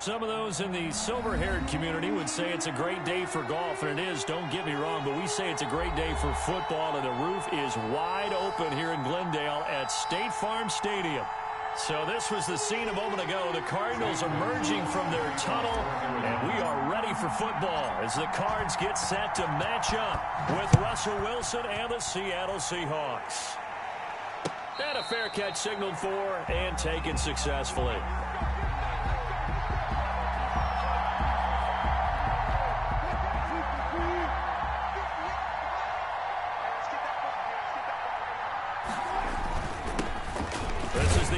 Some of those in the silver-haired community would say it's a great day for golf, and it is, don't get me wrong, but we say it's a great day for football, and the roof is wide open here in Glendale at State Farm Stadium. So this was the scene a moment ago. The Cardinals emerging from their tunnel, and we are ready for football as the Cards get set to match up with Russell Wilson and the Seattle Seahawks. And a fair catch signaled for and taken successfully.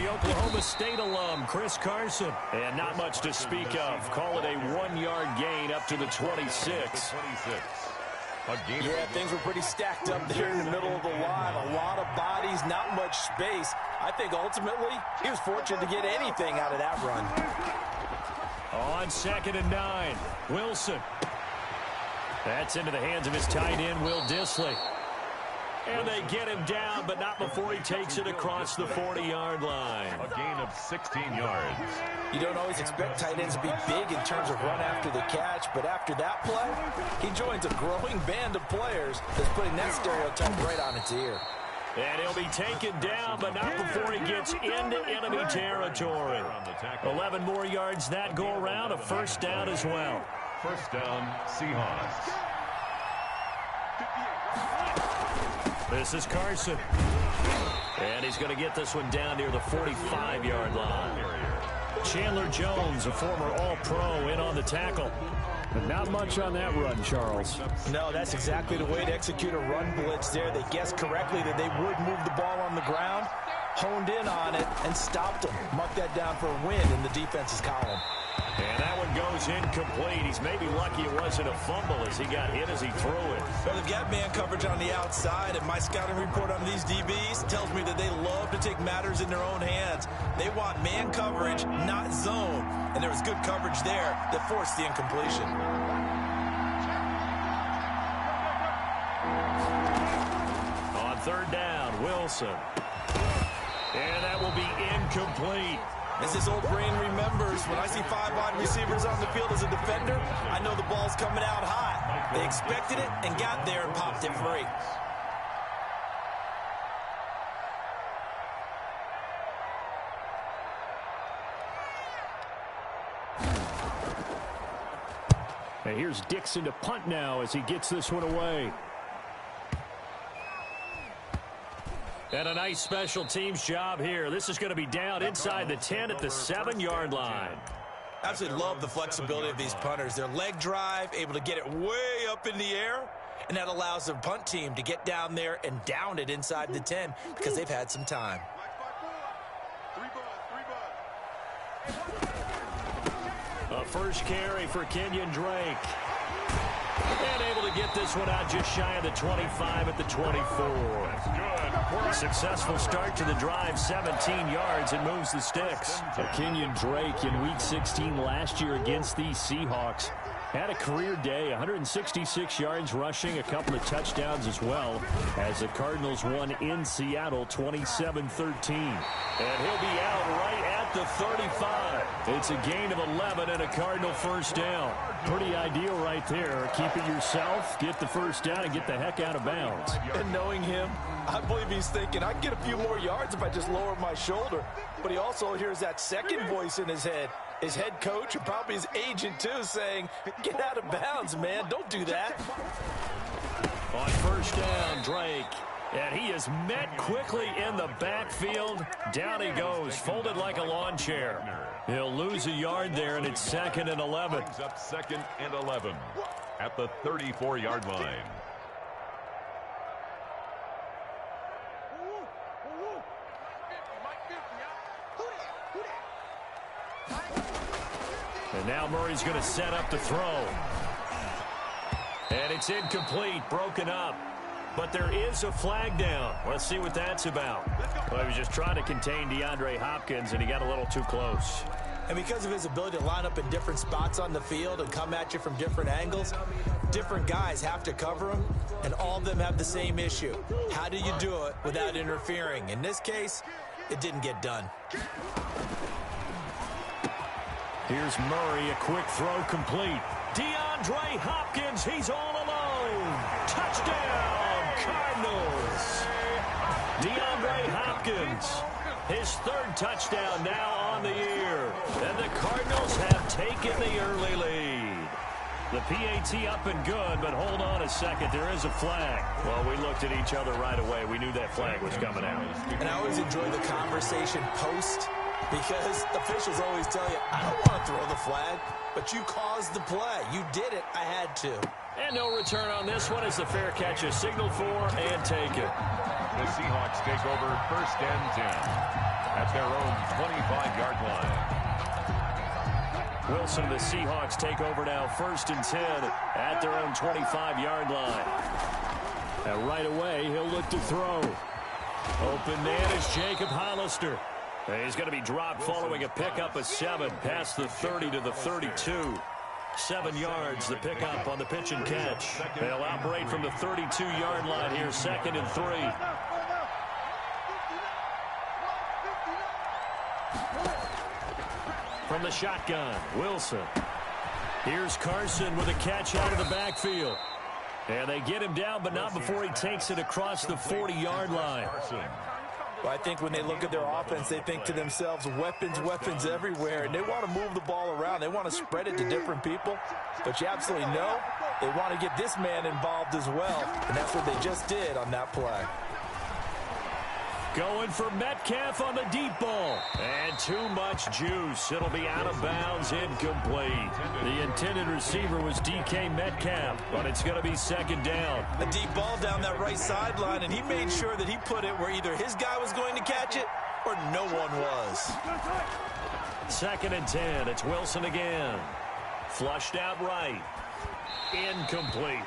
Oklahoma State alum Chris Carson, and not much to speak of. Call it a 1-yard gain up to the 26. Yeah, things were pretty stacked up there in the middle of the line. A lot of bodies, not much space. I think ultimately he was fortunate to get anything out of that run. On 2nd and 9, Wilson. That's into the hands of his tight end, Will Dissly. And they get him down, but not before he takes it across the 40-yard line. A gain of 16 yards. You don't always expect tight ends to be big in terms of run after the catch, but after that play, he joins a growing band of players that's putting that stereotype right on its ear. And he'll be taken down, but not before he gets into enemy territory. 11 more yards that go around, a first down as well. First down, Seahawks. This is Carson. And he's going to get this one down near the 45-yard line. Chandler Jones, a former All-Pro, in on the tackle. But not much on that run, Charles. No, that's exactly the way to execute a run blitz there. They guessed correctly that they would move the ball on the ground, honed in on it, and stopped him. Mark that down for a win in the defense's column. And that one goes incomplete. He's maybe lucky it wasn't a fumble as he got hit as he threw it. Well, they've got man coverage on the outside, and my scouting report on these DBs tells me that they love to take matters in their own hands. They want man coverage, not zone. And there was good coverage there that forced the incompletion. On 3rd down, Wilson. And that will be incomplete. As his old brain remembers, when I see 5 wide receivers on the field as a defender, I know the ball's coming out hot. They expected it and got there and popped it free. And here's Dixon to punt now as he gets this one away. And a nice special teams job here. This is going to be down inside the 10 at the 7-yard line. Absolutely love the flexibility of these punters. Their leg drive, able to get it way up in the air, and that allows the punt team to get down there and down it inside the 10 because they've had some time. A first carry for Kenyon Drake. And able to get this one out just shy of the 25 at the 24. Successful start to the drive, 17 yards, and moves the sticks. Kenyon Drake in Week 16 last year against these Seahawks had a career day, 166 yards rushing, a couple of touchdowns as well, as the Cardinals won in Seattle 27-13. And he'll be out right at the 35. It's a gain of 11 and a Cardinal first down. Pretty ideal right there. Keep it yourself, get the first down, and get the heck out of bounds. And knowing him, I believe he's thinking, I can get a few more yards if I just lower my shoulder. But he also hears that second voice in his head. His head coach and probably his agent, too, saying, get out of bounds, man. Don't do that. On first down, Drake. And he is met quickly in the backfield. Down he goes, folded like a lawn chair. He'll lose a yard there, and it's 2nd and 11. Brings up 2nd and 11 at the 34-yard line. And now Murray's going to set up the throw. And it's incomplete, broken up. But there is a flag down. Let's see what that's about. Well, he was just trying to contain DeAndre Hopkins, and he got a little too close. And because of his ability to line up in different spots on the field and come at you from different angles, different guys have to cover him, and all of them have the same issue. How do you do it without interfering? In this case, it didn't get done. Here's Murray, a quick throw complete. DeAndre Hopkins, he's all alone. Touchdown, Cardinals. DeAndre Hopkins, his third touchdown now on the year. And the Cardinals have taken the early lead. The PAT up and good, but hold on a second. There is a flag. Well, we looked at each other right away. We knew that flag was coming out. And I always enjoy the conversation post, because officials always tell you, I don't want to throw the flag, but you caused the play. You did it. I had to. And no return on this one as the fair catch is signaled for and taken. The Seahawks take over 1st and 10 at their own 25-yard line. Wilson, the Seahawks take over now 1st and 10 at their own 25-yard line. And right away, he'll look to throw. Open man is Jacob Hollister. He's going to be dropped following a pickup of 7 past the 30 to the 32. 7 yards, the pickup on the pitch and catch. They'll operate from the 32-yard line here, 2nd and 3. From the shotgun, Wilson. Here's Carson with a catch out of the backfield. And they get him down, but not before he takes it across the 40-yard line. Well, I think when they look at their offense, they think to themselves, weapons, weapons everywhere. And they want to move the ball around. They want to spread it to different people. But you absolutely know they want to get this man involved as well. And that's what they just did on that play. Going for Metcalf on the deep ball. And too much juice. It'll be out of bounds, incomplete. The intended receiver was DK Metcalf, but it's going to be 2nd down. A deep ball down that right sideline, and he made sure that he put it where either his guy was going to catch it or no one was. 2nd and 10. It's Wilson again. Flushed out right. Incomplete.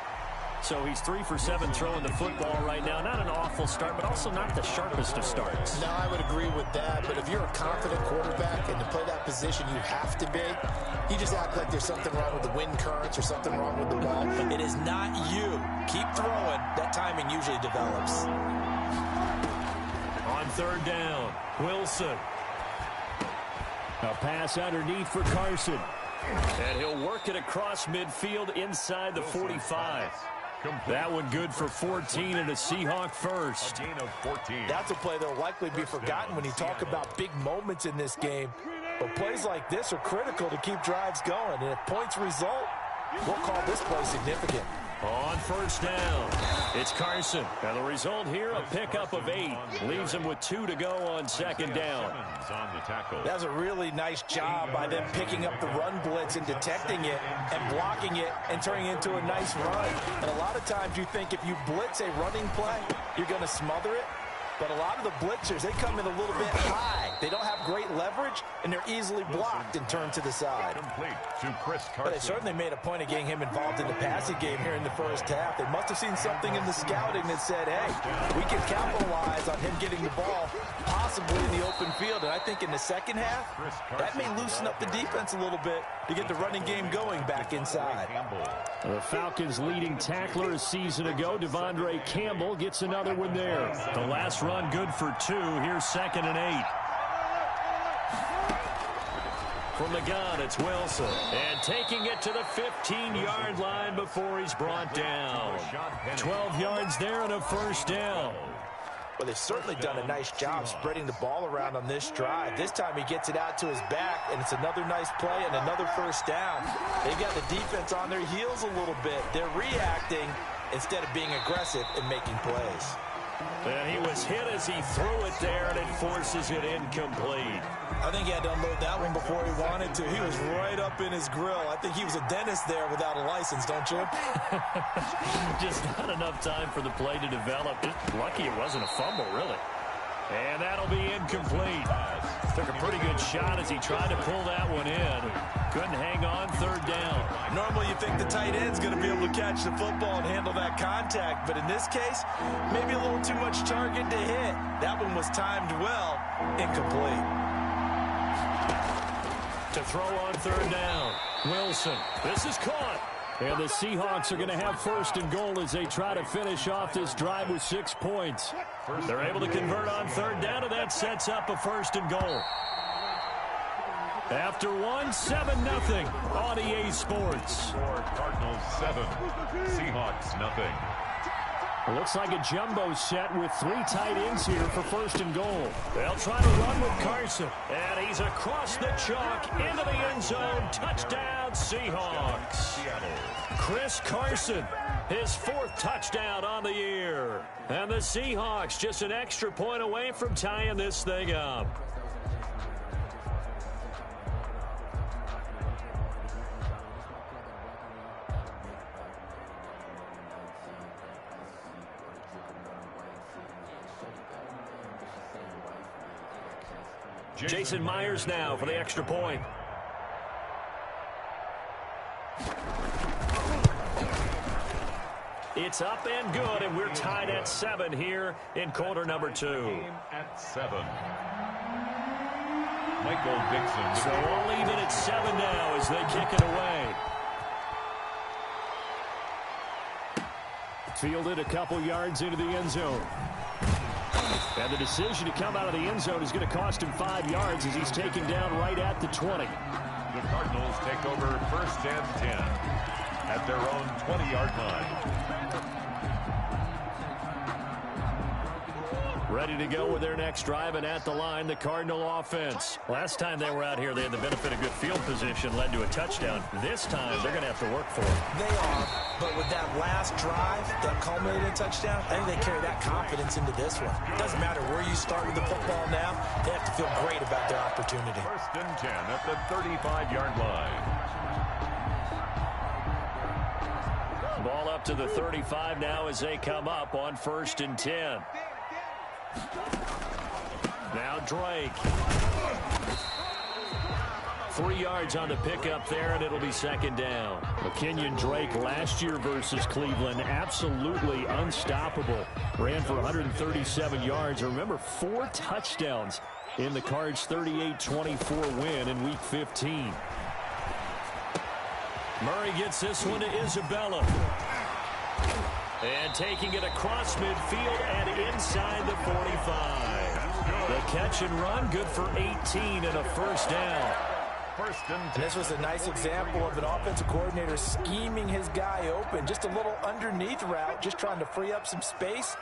So he's 3 for 7 throwing the football right now. Not an awful start, but also not the sharpest of starts. No, I would agree with that. But if you're a confident quarterback and to play that position, you have to be. You just act like there's something wrong with the wind currents or something wrong with the ball. It is not you. Keep throwing. That timing usually develops. On 3rd down, Wilson. A pass underneath for Carson. And he'll work it across midfield inside the 45. That one good for 14 and a Seahawk first. Gain of 14. That's a play that'll likely be forgotten when you talk about big moments in this game. But plays like this are critical to keep drives going. And if points result, we'll call this play significant. On 1st down, it's Carson. And the result here, a pickup of 8. Leaves him with 2 to go on 2nd down. That was a really nice job by them picking up the run blitz and detecting it and blocking it and turning it into a nice run. And a lot of times you think if you blitz a running play, you're going to smother it. But a lot of the blitzers, they come in a little bit high. They don't have great leverage, and they're easily blocked and turned to the side. Complete to Chris Carson. But they certainly made a point of getting him involved in the passing game here in the first half. They must have seen something in the scouting that said, hey, we can capitalize on him getting the ball, possibly in the open field. And I think in the second half, that may loosen up the defense a little bit to get the running game going back inside. The Falcons' leading tackler a season ago, Devondre Campbell, gets another one there. The last run good for 2. Here's 2nd and 8. From the gun, it's Wilson. And taking it to the 15-yard line before he's brought down. 12 yards there and a 1st down. Well, they've certainly done a nice job spreading the ball around on this drive. This time he gets it out to his back, and it's another nice play and another 1st down. They got the defense on their heels a little bit. They're reacting instead of being aggressive and making plays. And he was hit as he threw it there, and it forces it incomplete. I think he had to unload that one before he wanted to. He was right up in his grill. I think he was a dentist there without a license, don't you? Just not enough time for the play to develop. Lucky it wasn't a fumble, really. And that'll be incomplete. Took a pretty good shot as he tried to pull that one in. Couldn't hang on 3rd down. Normally you think the tight end's going to be able to catch the football and handle that contact. But in this case, maybe a little too much target to hit. That one was timed well. Incomplete. To throw on 3rd down. Wilson. This is caught. And the Seahawks are going to have 1st and goal as they try to finish off this drive with 6 points. They're able to convert on 3rd down, and that sets up a 1st and goal. After one, 7-0 on EA Sports. Cardinals 7, Seahawks nothing. Looks like a jumbo set with 3 tight ends here for 1st and goal. They'll try to run with Carson. And he's across the chalk into the end zone. Touchdown, Seahawks. Chris Carson, his 4th touchdown on the year. And the Seahawks just an extra point away from tying this thing up. Jason Myers now for the extra point. It's up and good, and we're tied at 7 here in quarter number 2. Game at 7. Michael Dixon. So all even at 7 now as they kick it away. Fielded a couple yards into the end zone. And the decision to come out of the end zone is going to cost him 5 yards as he's taken down right at the 20. The Cardinals take over 1st and 10 at their own 20-yard line. Ready to go with their next drive, and at the line, the Cardinal offense. Last time they were out here, they had the benefit of good field position, led to a touchdown. This time, they're going to have to work for it. They are, but with that last drive that culminated in a touchdown, I think they carry that confidence into this one. It doesn't matter where you start with the football now, they have to feel great about their opportunity. 1st and 10 at the 35-yard line. Ball up to the 35 now as they come up on 1st and 10. Now Drake. 3 yards on the pickup there, and it'll be 2nd down. Kenyon Drake last year versus Cleveland, absolutely unstoppable. Ran for 137 yards. Remember, 4 touchdowns in the Cards' 38-24 win in Week 15. Murray gets this one to Isabella. And taking it across midfield and inside the 45. The catch and run, good for 18 and a 1st down. 1st and 10. And this was a nice example of an offensive coordinator scheming his guy open. Just a little underneath route, just trying to free up some space,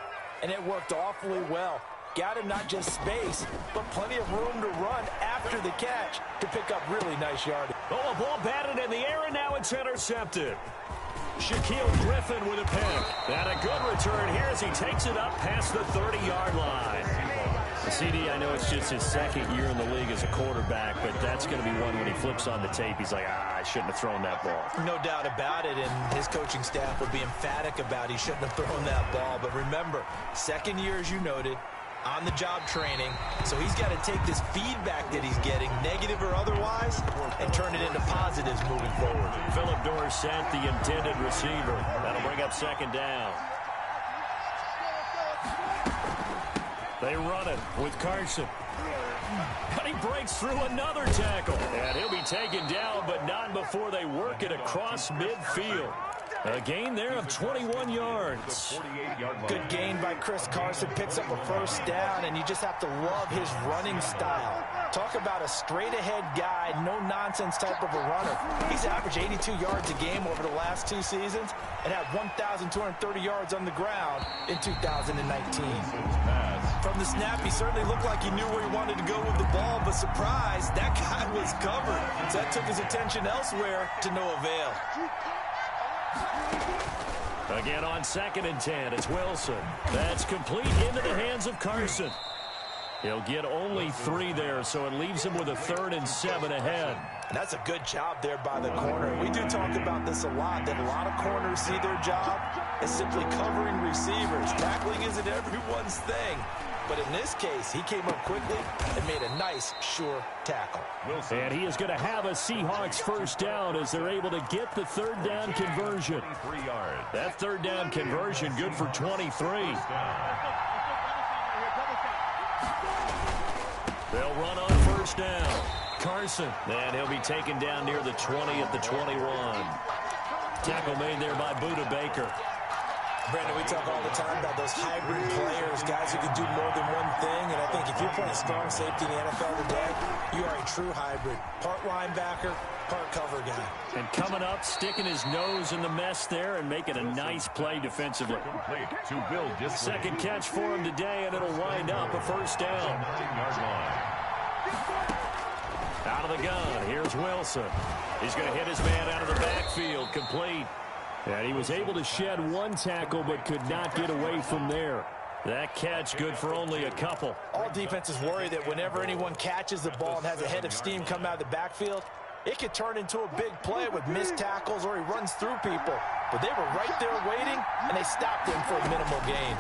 and it worked awfully well. Got him not just space, but plenty of room to run after the catch to pick up really nice yardage. Oh, a ball batted in the air, and now it's intercepted. Shaquille Griffin with a pick. And a good return here as he takes it up past the 30-yard line. The CD, I know it's just his 2nd year in the league as a quarterback, but that's going to be one when he flips on the tape. He's like, I shouldn't have thrown that ball. No doubt about it, and his coaching staff will be emphatic about he shouldn't have thrown that ball. But remember, 2nd year, as you noted, on-the-job training, so he's got to take this feedback that he's getting, negative or otherwise, and turn it into positives moving forward. Philip Dorsett, the intended receiver. That'll bring up 2nd down. They run it with Carson. And he breaks through another tackle. And he'll be taken down, but not before they work it across midfield. A gain there of 21 yards. Good gain by Chris Carson. Picks up a 1st down, and you just have to love his running style. Talk about a straight-ahead guy, no-nonsense type of a runner. He's averaged 82 yards a game over the last 2 seasons and had 1,230 yards on the ground in 2019. From the snap, he certainly looked like he knew where he wanted to go with the ball, but surprise, that guy was covered. So that took his attention elsewhere to no avail. Again on 2nd and 10, it's Wilson. That's complete into the hands of Carson. He'll get only 3 there, so it leaves him with a 3rd and 7 ahead. And that's a good job there by the corner. We do talk about this a lot, that a lot of corners see their job as simply covering receivers. Tackling isn't everyone's thing. But in this case, he came up quickly and made a nice, sure tackle. And he is going to have a Seahawks 1st down as they're able to get the 3rd down conversion. That 3rd down conversion good for 23. They'll run on 1st down. Carson. And he'll be taken down near the 20 at the 21. Tackle made there by Buda Baker. Brandon, we talk all the time about those hybrid players, guys who can do more than one thing. And I think if you're playing strong safety in the NFL today, you are a true hybrid. Part linebacker, part cover guy. And coming up, sticking his nose in the mess there and making a nice play defensively. Second catch for him today, and it'll wind up a first down. Out of the gun, here's Wilson. He's going to hit his man out of the backfield, complete. And he was able to shed one tackle but could not get away from there. That catch good for only a couple. All defenses worry that whenever anyone catches the ball and has a head of steam come out of the backfield, it could turn into a big play with missed tackles or he runs through people. But they were right there waiting, and they stopped him for a minimal gain.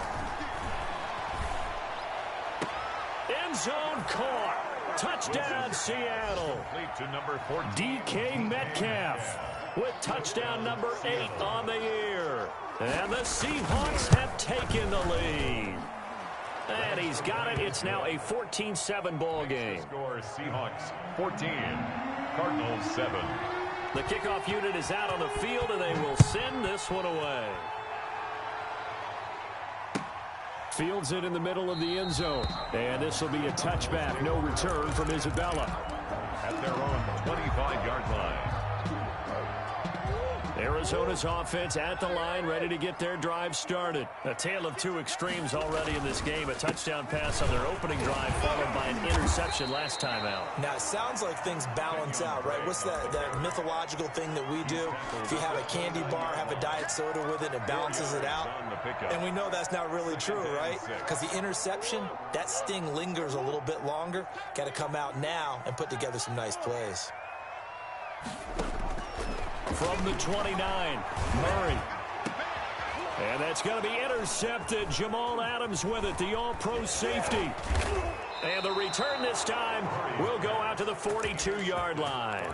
End zone caught. Touchdown, Seattle. DK Metcalf with touchdown number 8 on the year. And the Seahawks have taken the lead. And he's got it. It's now a 14-7 ball game. Score Seahawks 14, Cardinals 7. The kickoff unit is out on the field, and they will send this one away. Fields it in the middle of the end zone. And this will be a touchback. No return from Isabella. At their own 25-yard line. Arizona's offense at the line, ready to get their drive started. A tale of two extremes already in this game. A touchdown pass on their opening drive, followed by an interception last time out. Now, it sounds like things balance out, right? What's that mythological thing that we do? If you have a candy bar, have a diet soda with it, it balances it out. And we know that's not really true, right? Because the interception, that sting lingers a little bit longer. Got to come out now and put together some nice plays. From the 29, Murray. And that's going to be intercepted. Jamal Adams with it, the all-pro safety. And the return this time will go out to the 42-yard line.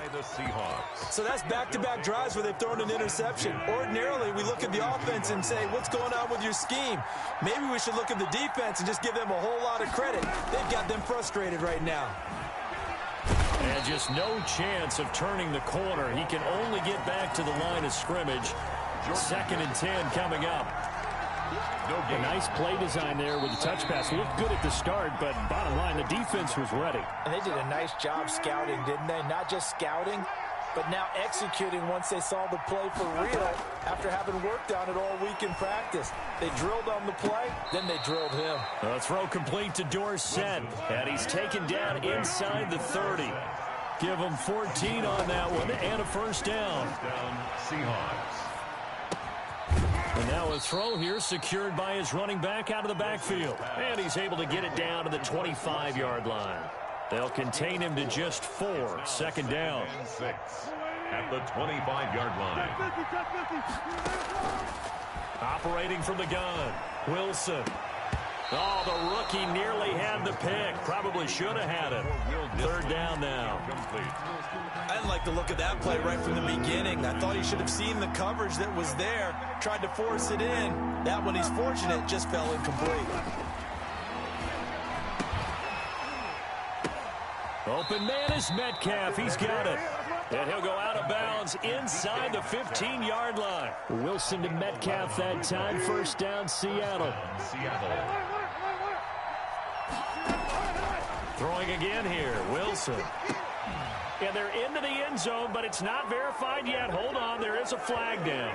So that's back-to-back drives where they've thrown an interception. Ordinarily, we look at the offense and say, what's going on with your scheme? Maybe we should look at the defense and just give them a whole lot of credit. They've got them frustrated right now. And just no chance of turning the corner. He can only get back to the line of scrimmage. 2nd and 10 coming up. A nice play design there with the touch pass. Looked good at the start, but bottom line, the defense was ready. And they did a nice job scouting, didn't they? Not just scouting, but now executing once they saw the play for real after having worked on it all week in practice. They drilled on the play, then they drilled him. A throw complete to Dorsett, and he's taken down inside the 30. Give him 14 on that one and a first down. Seahawks. And now a throw here secured by his running back out of the backfield. And he's able to get it down to the 25-yard line. They'll contain him to just 4. 2nd down. 6 at the 25-yard line. Operating from the gun, Wilson. Oh, the rookie nearly had the pick. Probably should have had it. 3rd down now. I didn't like the look of that play right from the beginning. I thought he should have seen the coverage that was there, tried to force it in. That one, he's fortunate, just fell incomplete. Open man is Metcalf. He's got it. And he'll go out of bounds inside the 15-yard line. Wilson to Metcalf that time. First down, Seattle. Throwing again here, Wilson. And they're into the end zone, but it's not verified yet. Hold on, there is a flag down.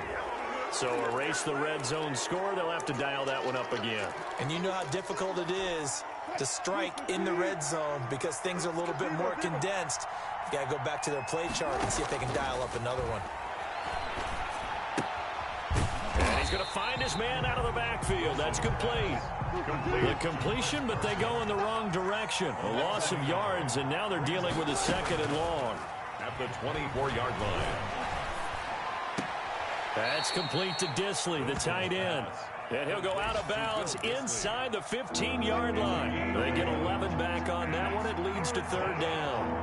So erase the red zone score. They'll have to dial that one up again. And you know how difficult it is to strike in the red zone because things are a little bit more condensed. You got to go back to their play chart and see if they can dial up another one. And he's going to find his man out of the backfield. That's complete. The completion, but they go in the wrong direction. A loss of yards, and now they're dealing with a 2nd and long. At the 24-yard line. That's complete to Disley, the tight end. And he'll go out of bounds inside the 15-yard line. They get 11 back on that one. It leads to 3rd down.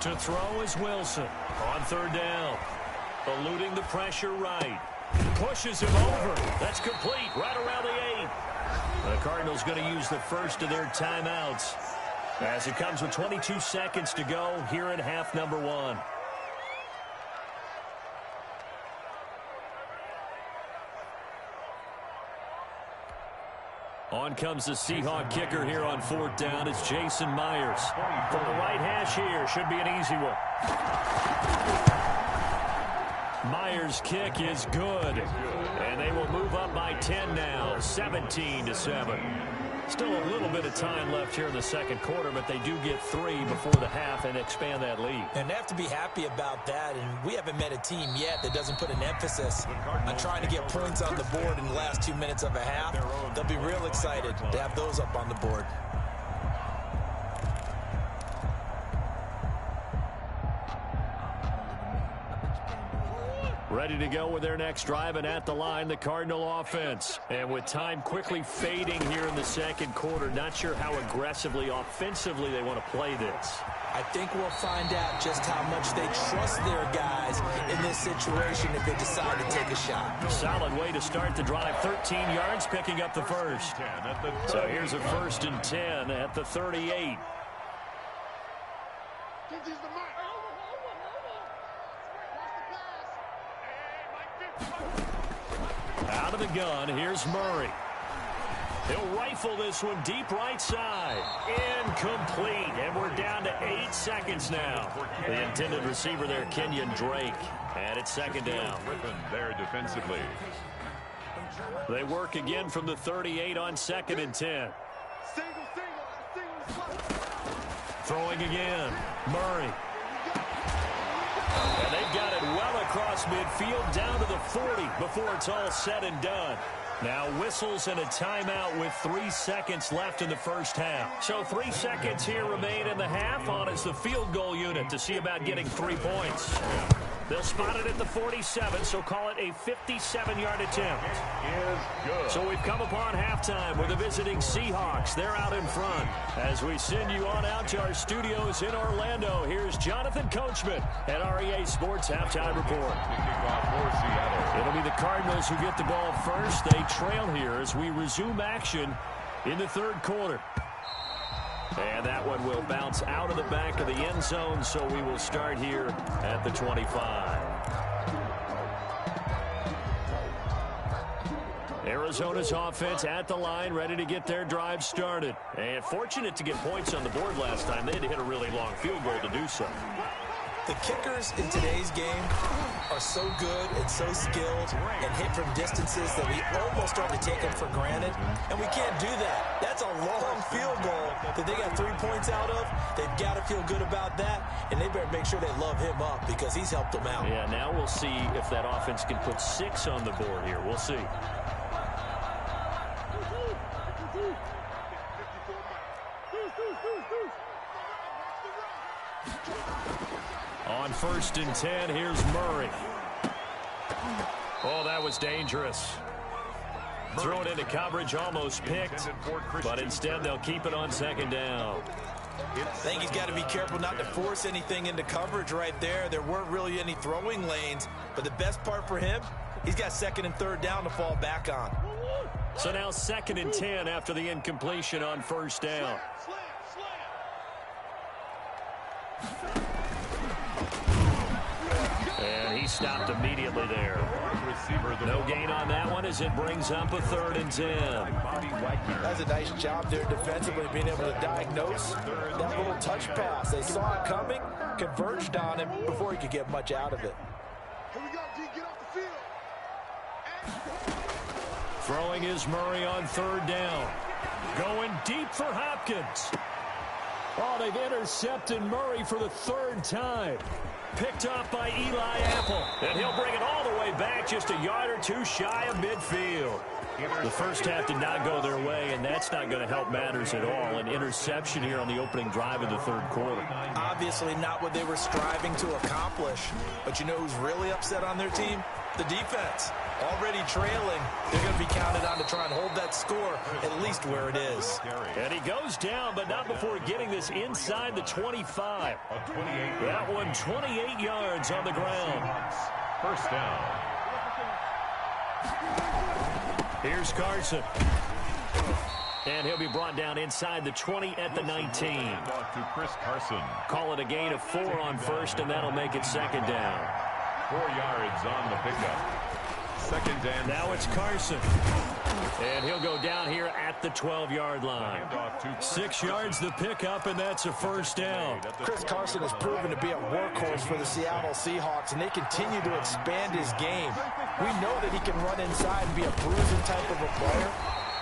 To throw is Wilson on 3rd down. Eluding the pressure right. Pushes him over. That's complete right around the 8. The Cardinals going to use the first of their timeouts as it comes with 22 seconds to go here at half number 1. On comes the Seahawk kicker here on 4th down. It's Jason Myers. From the right hash here, should be an easy one. Myers' kick is good. And they will move up by 10 now, 17-7. Still a little bit of time left here in the second quarter, but they do get 3 before the half and expand that lead. And they have to be happy about that, and we haven't met a team yet that doesn't put an emphasis on trying to get points on the board in the last 2 minutes of a half. They'll be real excited to have those up on the board. Ready to go with their next drive, and at the line, the Cardinal offense. And with time quickly fading here in the second quarter, not sure how aggressively, offensively they want to play this. I think we'll find out just how much they trust their guys in this situation if they decide to take a shot. Solid way to start the drive. 13 yards, picking up the first. So here's a 1st and 10 at the 38. Out of the gun, here's Murray. He'll rifle this one deep right side. Incomplete, and we're down to 8 seconds now. The intended receiver there, Kenyon Drake. And it's 2nd down. There defensively. They work again from the 38 on 2nd and 10. Throwing again, Murray. And they've got it well across midfield down to the 40 before it's all said and done. Now whistles and a timeout with 3 seconds left in the first half. So 3 seconds here remain in the half. On is the field goal unit to see about getting 3 points. They'll spot it at the 47, so call it a 57-yard attempt. Is good. So we've come upon halftime with the visiting Seahawks. They're out in front. As we send you on out to our studios in Orlando, here's Jonathan Coachman at REA Sports Halftime Report. It'll be the Cardinals who get the ball first. They trail here as we resume action in the third quarter. And that one will bounce out of the back of the end zone, so we will start here at the 25. Arizona's offense at the line, ready to get their drive started. And fortunate to get points on the board last time. They had to hit a really long field goal to do so. The kickers in today's game are so good and so skilled and hit from distances that we almost start to take them for granted, and we can't do that. That's a long field goal that they got 3 points out of. They've got to feel good about that, and they better make sure they love him up because he's helped them out. Yeah, now we'll see if that offense can put 6 on the board here. We'll see. On 1st and 10, here's Murray. Oh, that was dangerous. Throw it into coverage, almost picked, but instead they'll keep it on 2nd down. I think he's got to be careful not to force anything into coverage right there. There weren't really any throwing lanes, but the best part for him, he's got 2nd and 3rd down to fall back on. So now 2nd and 10 after the incompletion on 1st down. And he stopped immediately there. No gain on that one as it brings up a 3rd and 10. That's a nice job there defensively, being able to diagnose that little touch pass. They saw it coming, converged on him before he could get much out of it. Throwing is Murray on 3rd down. Going deep for Hopkins. Oh, they've intercepted Murray for the 3rd time. Picked off by Eli Apple. And he'll bring it all the way back just a yard or 2 shy of midfield. The first half did not go their way, and that's not going to help matters at all. An interception here on the opening drive of the 3rd quarter. Obviously not what they were striving to accomplish. But you know who's really upset on their team? The defense. Already trailing. They're going to be counted on to try and hold that score at least where it is. And he goes down, but not before getting this inside the 25. That one 28 yards on the ground. 1st down. Here's Carson. And he'll be brought down inside the 20 at the 19. To Chris Carson. Call it a gain of 4 on 1st, and that'll make it 2nd down. 4 yards on the pickup. second and now it's Carson. And he'll go down here at the 12-yard line. 6 yards the pickup, and that's a first down. Chris Carson has proven to be a workhorse for the Seattle Seahawks, and they continue to expand his game. We know that he can run inside and be a bruising type of a player,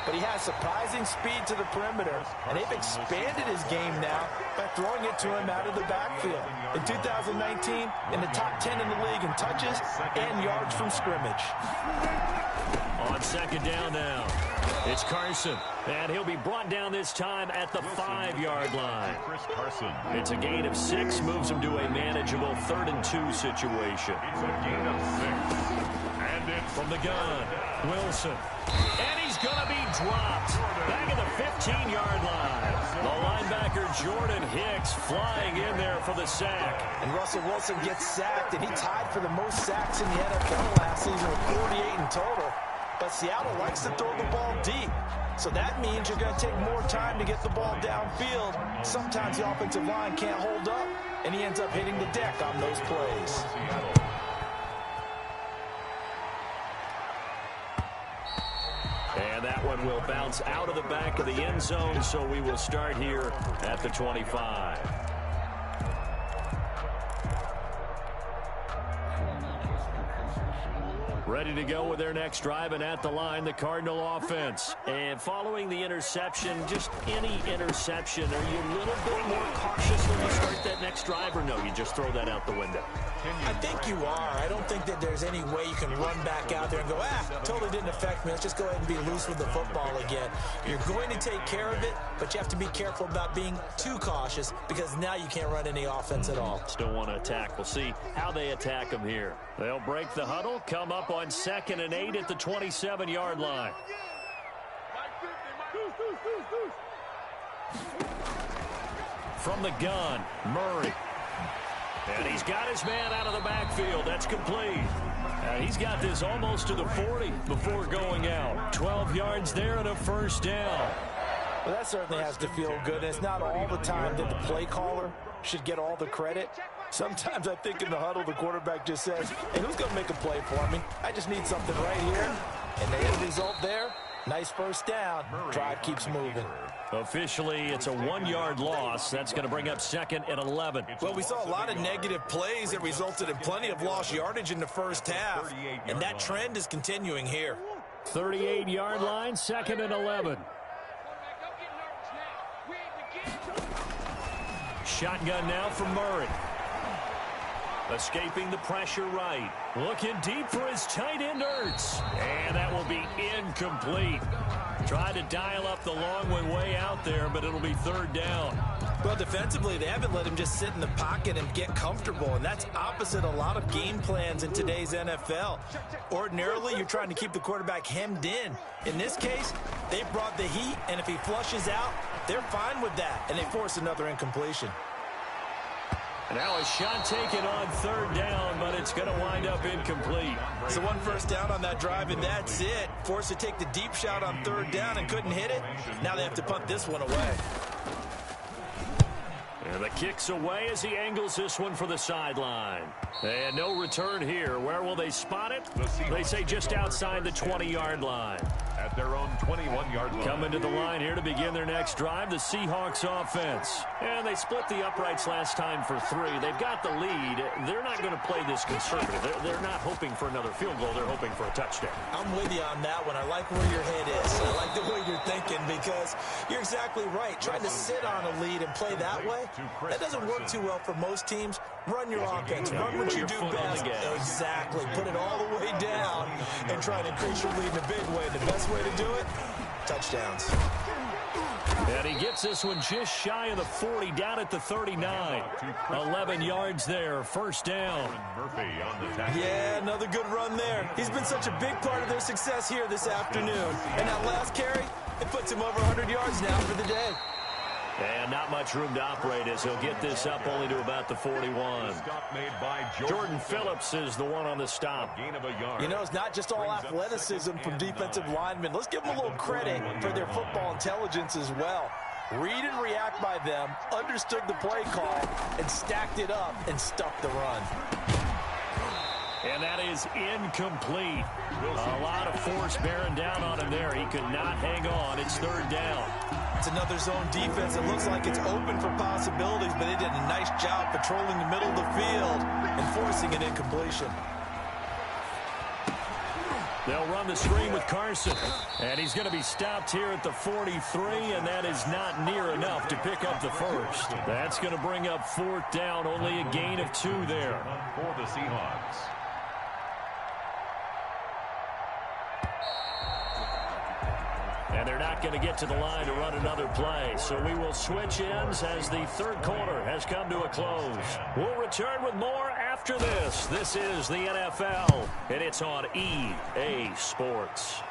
but he has surprising speed to the perimeter, and they've expanded his game now by throwing it to him out of the backfield. In 2019, in the top 10 in the league in touches and yards from scrimmage. On second down now, it's Carson, and he'll be brought down this time at the 5-yard line. Chris Carson. It's a gain of 6, moves him to a manageable 3rd and 2 situation. It's a gain of 6. And it's from the gun, Wilson. And he's going to be dropped back at the 15-yard line. The linebacker Jordan Hicks flying in there for the sack. And Russell Wilson gets sacked, and he tied for the most sacks in the NFL last season with 48 in total. But Seattle likes to throw the ball deep. So that means you're going to take more time to get the ball downfield. Sometimes the offensive line can't hold up, and he ends up hitting the deck on those plays. And that one will bounce out of the back of the end zone, so we will start here at the 25. Ready to go with their next drive, and at the line, the Cardinal offense. And following the interception, just any interception, are you a little bit more cautious when you start that next drive, or no, you just throw that out the window? I think you are. I don't think that there's any way you can run back out there and go, totally didn't affect me. Let's just go ahead and be loose with the football again. You're going to take care of it, but you have to be careful about being too cautious because now you can't run any offense at all. Still want to attack. We'll see how they attack them here. They'll break the huddle, come up on 2nd and 8 at the 27-yard line. From the gun, Murray. And he's got his man out of the backfield. That's complete. He's got this almost to the 40 before going out. 12 yards there and a first down. Well, that certainly has to feel good. And it's not all the time that the play caller should get all the credit. Sometimes I think in the huddle, the quarterback just says, hey, who's going to make a play for me? I just need something right here. And they get a result there. Nice first down. Drive keeps moving. Officially, it's a 1-yard loss. That's going to bring up 2nd and 11. Well, we saw a lot of negative plays that resulted in plenty of lost yardage in the first half. And that trend is continuing here. 38-yard line, 2nd and 11. Shotgun now from Murray. Escaping the pressure right. Looking deep for his tight end, Ertz. And that will be incomplete. Tried to dial up the long way out there, but it'll be 3rd down. Well, defensively, they haven't let him just sit in the pocket and get comfortable, and that's opposite a lot of game plans in today's NFL. Ordinarily, you're trying to keep the quarterback hemmed in. In this case, they brought the heat, and if he flushes out, they're fine with that, and they force another incompletion. Now a shot taken on 3rd down, but it's going to wind up incomplete. So 1 first down on that drive, and that's it. Forced to take the deep shot on 3rd down and couldn't hit it. Now they have to punt this one away. And the kick's away as he angles this one for the sideline. And no return here. Where will they spot it? They say just outside the 20-yard line. At their own 21-yard line. Coming to the line here to begin their next drive, the Seahawks offense. And they split the uprights last time for 3. They've got the lead. They're not going to play this conservative. They're not hoping for another field goal. They're hoping for a touchdown. I'm with you on that one. I like where your head is. I like the way you're thinking because you're exactly right. Trying to sit on a lead and play that way, that doesn't work too well for most teams. Run your offense. Run what you do best. Exactly. Put it all the way down and try to increase your lead in a big way. The best way to do it, touchdowns. And he gets this one just shy of the 40, down at the 39. 11 yards there, first down. Yeah, another good run there. He's been such a big part of their success here this afternoon. And that last carry, it puts him over 100 yards now for the day. And not much room to operate as he'll get this up only to about the 41. Jordan Phillips is the one on the stop. You know, it's not just all athleticism from defensive linemen. Let's give them a little credit for their football intelligence as well. Read and react by them, understood the play call, and stacked it up and stuffed the run. And that is incomplete. A lot of force bearing down on him there. He could not hang on. It's third down. It's another zone defense. It looks like it's open for possibilities, but they did a nice job patrolling the middle of the field and forcing an incompletion. They'll run the screen with Carson. And he's going to be stopped here at the 43, and that is not near enough to pick up the first. That's going to bring up fourth down, only a gain of 2 there. For the Seahawks. And they're not going to get to the line to run another play. So we will switch ends as the third quarter has come to a close. We'll return with more after this. This is the NFL, and it's on EA Sports.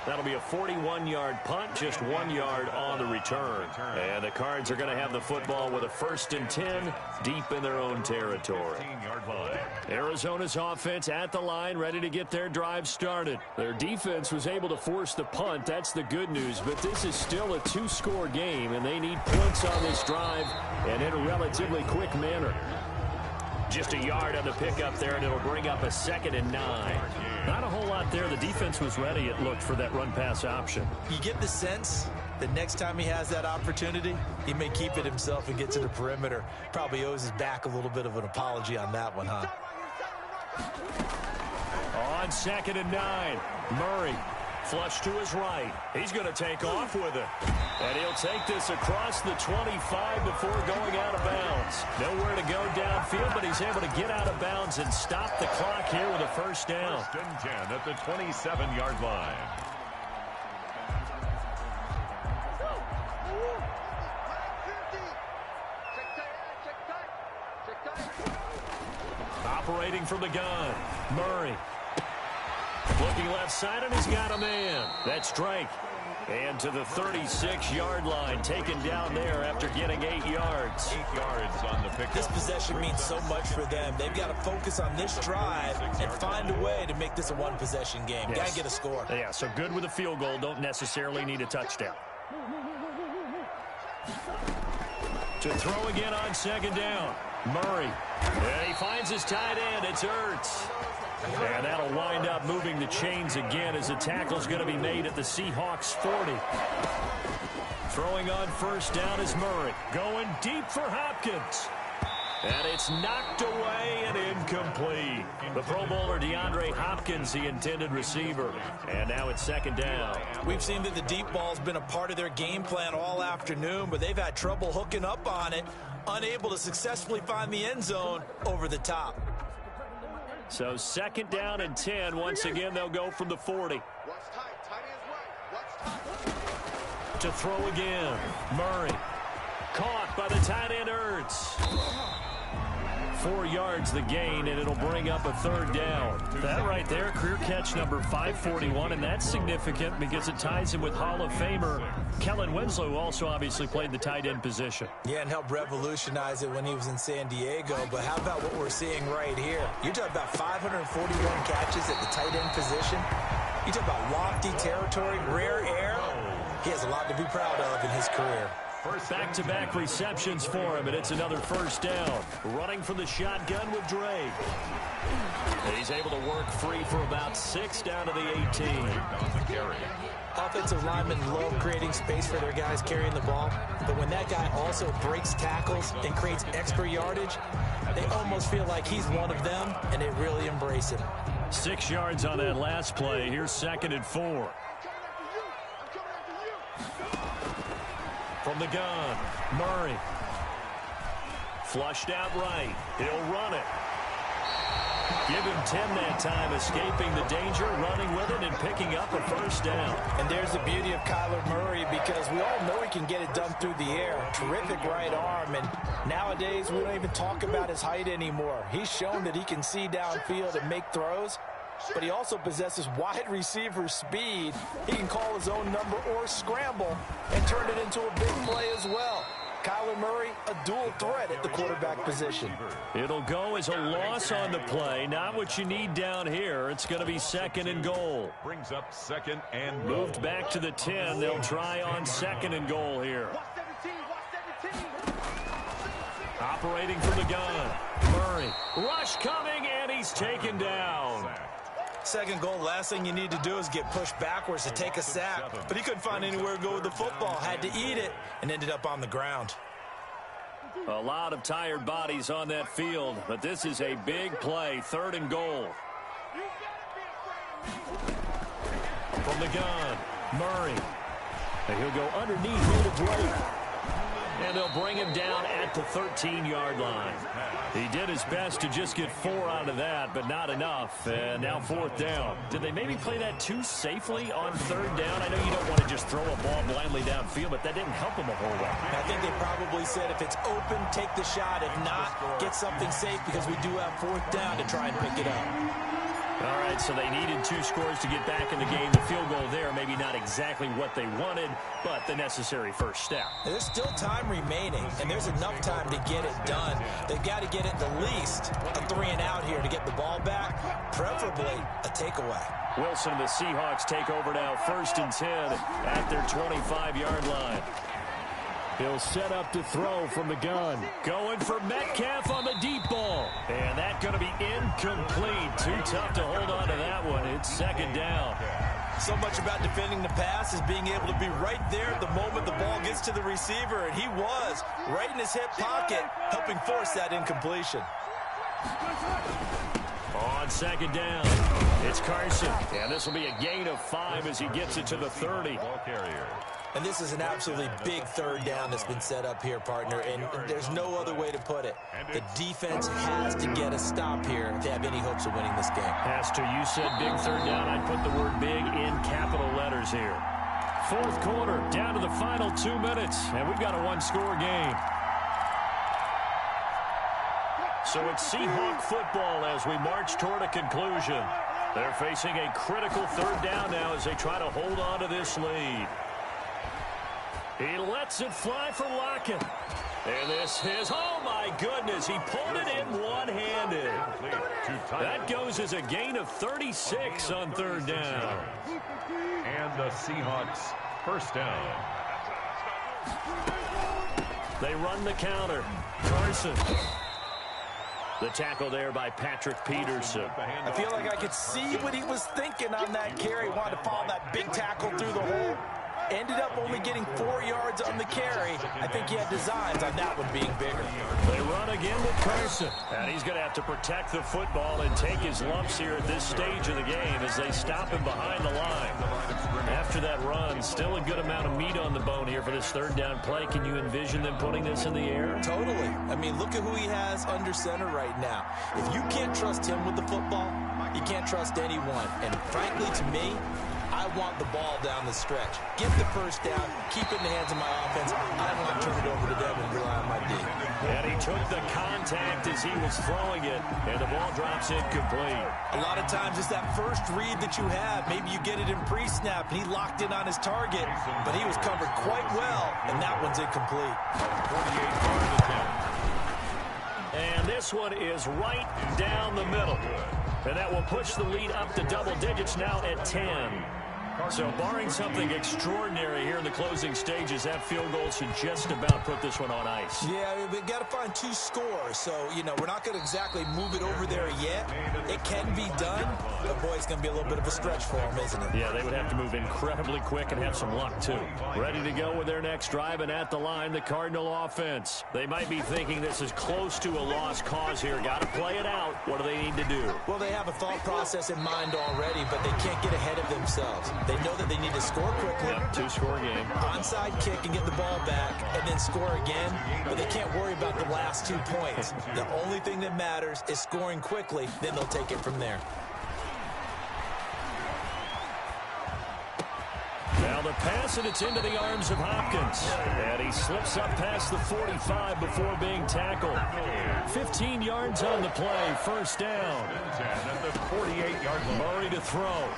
That'll be a 41-yard punt, just 1 yard on the return. And the Cards are going to have the football with a 1st and 10 deep in their own territory. Arizona's offense at the line, ready to get their drive started. Their defense was able to force the punt. That's the good news. But this is still a 2-score game, and they need points on this drive and in a relatively quick manner. Just a yard on the pickup there, and it'll bring up a 2nd and 9. Not a whole lot there. The defense was ready, it looked, for that run-pass option. You get the sense that next time he has that opportunity, he may keep it himself and get to the perimeter. Probably owes his back a little bit of an apology on that one, huh? On 2nd and 9, Murray. Flush to his right. He's going to take off with it. And he'll take this across the 25 before going out of bounds. Nowhere to go downfield, but he's able to get out of bounds and stop the clock here with a first down. 1st and 10 at the 27-yard line. Operating from the gun, Murray. Looking left side, and he's got a man. That's Drake. And to the 36-yard line, taken down there after getting 8 yards. 8 yards on the pickup. This possession means so much for them. They've got to focus on this drive and find a way to make this a one-possession game. Yes. Got to get a score. Yeah, so good with a field goal. Don't necessarily need a touchdown. To throw again on 2nd down. Murray. And he finds his tight end. It's Ertz. And that'll wind up moving the chains again as the tackle's going to be made at the Seahawks 40. Throwing on 1st down is Murray. Going deep for Hopkins. And it's knocked away and incomplete. The Pro Bowler DeAndre Hopkins, the intended receiver. And now it's 2nd down. We've seen that the deep ball's been a part of their game plan all afternoon, but they've had trouble hooking up on it, unable to successfully find the end zone over the top. So 2nd down and 10. Once again, they'll go from the 40. To throw again. Murray. Caught by the tight end Ertz. 4 yards the gain, and it'll bring up a 3rd down. That right there, career catch number 541, and that's significant because it ties him with Hall of Famer Kellen Winslow, who also obviously played the tight end position. Yeah, and helped revolutionize it when he was in San Diego. But how about what we're seeing right here? You're talking about 541 catches at the tight end position. You talk about lofty territory, rare air. He has a lot to be proud of in his career. Back-to-back receptions for him, and it's another 1st down. Running from the shotgun with Drake. And he's able to work free for about 6 down to the 18. Offensive linemen love creating space for their guys carrying the ball, but when that guy also breaks tackles and creates extra yardage, they almost feel like he's one of them, and they really embrace him. 6 yards on that last play. Here's 2nd and 4. From the gun, Murray. Flushed out right. He'll run it. Give him 10 that time, escaping the danger, running with it, and picking up a 1st down. And there's the beauty of Kyler Murray, because we all know he can get it done through the air. Terrific right arm, and nowadays we don't even talk about his height anymore. He's shown that he can see downfield and make throws, but he also possesses wide receiver speed. He can call his own number or scramble and turn it into a big play as well. Kyler Murray, a dual threat at the quarterback position. It'll go as a loss on the play. Not what you need down here. It's going to be 2nd and goal. Brings up 2nd and goal. Moved back to the 10. They'll try on 2nd and goal here. operating from the gun. Murray, rush coming, and he's taken down. Second goal, last thing you need to do is get pushed backwards to take a sack. But he couldn't find anywhere to go with the football. Had to eat it and ended up on the ground. A lot of tired bodies on that field, but this is a big play, 3rd and goal. From the gun, Murray. And he'll go underneath here to Drake. And they'll bring him down at the 13-yard line. He did his best to just get 4 out of that, but not enough. And now 4th down. Did they maybe play that too safely on 3rd down? I know you don't want to just throw a ball blindly downfield, but that didn't help him a whole lot. I think they probably said if it's open, take the shot. If not, get something safe because we do have 4th down to try and pick it up. All right, so they needed 2 scores to get back in the game. The field goal there, maybe not exactly what they wanted, but the necessary first step. There's still time remaining, and there's enough time to get it done. They've got to get at the least a 3-and-out here to get the ball back, preferably a takeaway. Wilson and the Seahawks take over now, 1st and 10 at their 25-yard line. He'll set up to throw from the gun. Going for Metcalf on the deep ball. And that's going to be incomplete. Too tough to hold on to that one. It's 2nd down. So much about defending the pass is being able to be right there at the moment the ball gets to the receiver. And he was right in his hip pocket, helping force that incompletion. On 2nd down, it's Carson. And this will be a gain of 5 as he gets it to the 30. Ball carrier. And this is an absolutely big 3rd down that's been set up here, partner, and there's no other way to put it. The defense has to get a stop here if they have any hopes of winning this game. Has to. You said big 3rd down. I'd put the word big in capital letters here. 4th quarter, down to the final 2 minutes, and we've got a 1-score game. So it's Seahawk football as we march toward a conclusion. They're facing a critical 3rd down now as they try to hold on to this lead. He lets it fly for Lockett. And this is, oh my goodness, he pulled it in one-handed. That goes as a gain of 36 on 3rd down. And the Seahawks 1st down. They run the counter. Carson. The tackle there by Patrick Peterson. I feel like I could see what he was thinking on that carry. Wanted to follow that big tackle through the hole. Ended up only getting 4 yards on the carry. I think he had designs on that one being bigger. They run again with Carson. And he's going to have to protect the football and take his lumps here at this stage of the game as they stop him behind the line. After that run, still a good amount of meat on the bone here for this 3rd down play. Can you envision them putting this in the air? Totally. I mean, look at who he has under center right now. If you can't trust him with the football, you can't trust anyone. And frankly, to me, I want the ball down the stretch. Get the 1st down, keep it in the hands of my offense. I don't want to turn it over to them and rely on my D. And he took the contact as he was throwing it, and the ball drops incomplete. A lot of times it's that first read that you have. Maybe you get it in pre-snap, and he locked in on his target, but he was covered quite well, and that one's incomplete. 48-yard attempt. And this one is right down the middle. And that will push the lead up to double digits now at 10. So barring something extraordinary here in the closing stages, that field goal should just about put this one on ice. Yeah, we've got to find 2 scores. So, you know, we're not going to exactly move it over there yet. It can be done, but boy, it's going to be a little bit of a stretch for them, isn't it? Yeah, they would have to move incredibly quick and have some luck, too. Ready to go with their next drive, and at the line, the Cardinal offense. They might be thinking this is close to a lost cause here. Got to play it out. What do they need to do? Well, they have a thought process in mind already, but they can't get ahead of themselves. They know that they need to score quickly. Yep, 2-score game. Onside kick and get the ball back and then score again, but they can't worry about the last 2 points. The only thing that matters is scoring quickly, then they'll take it from there. Now the pass, and it's into the arms of Hopkins. And he slips up past the 45 before being tackled. 15 yards on the play, 1st down. At the 48-yard line. Murray to throw.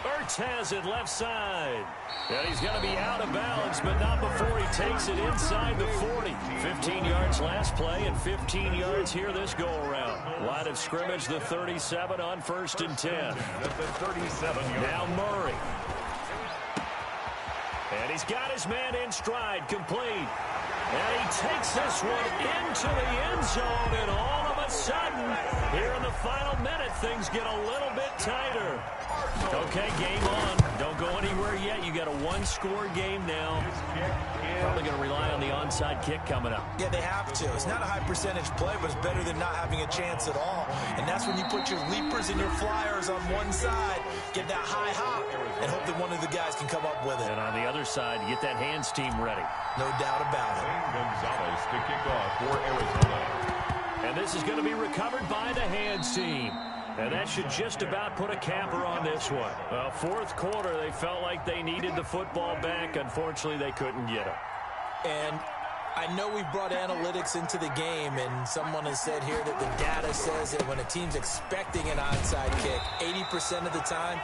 Ertz has it left side. And he's going to be out of bounds, but not before he takes it inside the 40. 15 yards last play and 15 yards here this go-around. Line of scrimmage, the 37 on 1st and 10. At the 37-yard. Now Murray. And he's got his man in stride, complete. And he takes this one into the end zone, and all of a sudden, here in the final minute, things get a little bit tighter. Okay, game on. Don't go anywhere yet. You got a one-score game now. Probably going to rely on the onside kick coming up. Yeah, they have to. It's not a high-percentage play, but it's better than not having a chance at all. And that's when you put your leapers and your flyers on one side, get that high hop, and hope that one of the guys can come up with it. And on the other side, get that hands team ready. No doubt about it. Gonzalez to kick off for Arizona. And this is going to be recovered by the hands team. And that should just about put a capper on this one. Fourth quarter, they felt like they needed the football back. Unfortunately, they couldn't get it. And I know we've brought analytics into the game, and someone has said here that the data says that when a team's expecting an onside kick, 80% of the time,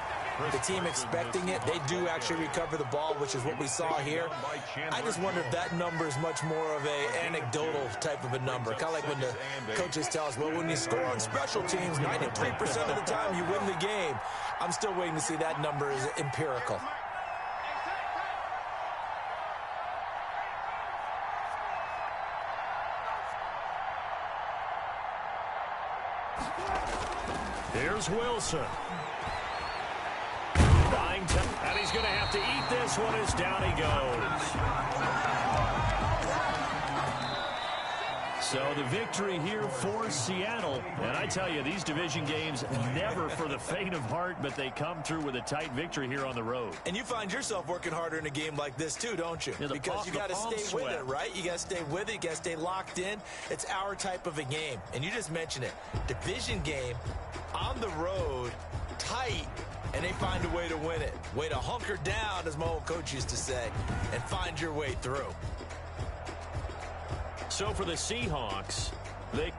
the team expecting it, they do actually recover the ball, which is what we saw here. I just wonder if that number is much more of a anecdotal type of a number. Kind of like when the coaches tell us, well, when you score on special teams, 93% of the time you win the game. I'm still waiting to see that number is empirical. Here's Wilson. And he's going to have to eat this one as down he goes. So the victory here for Seattle. And I tell you, these division games never for the faint of heart, but they come through with a tight victory here on the road. And you find yourself working harder in a game like this too, don't you? Yeah, because you got to stay with it, right? You got to stay with it. You got to stay locked in. It's our type of a game. And you just mentioned it. Division game on the road, tight. And they find a way to win it. Way to hunker down, as my old coach used to say, and find your way through. So for the Seahawks, they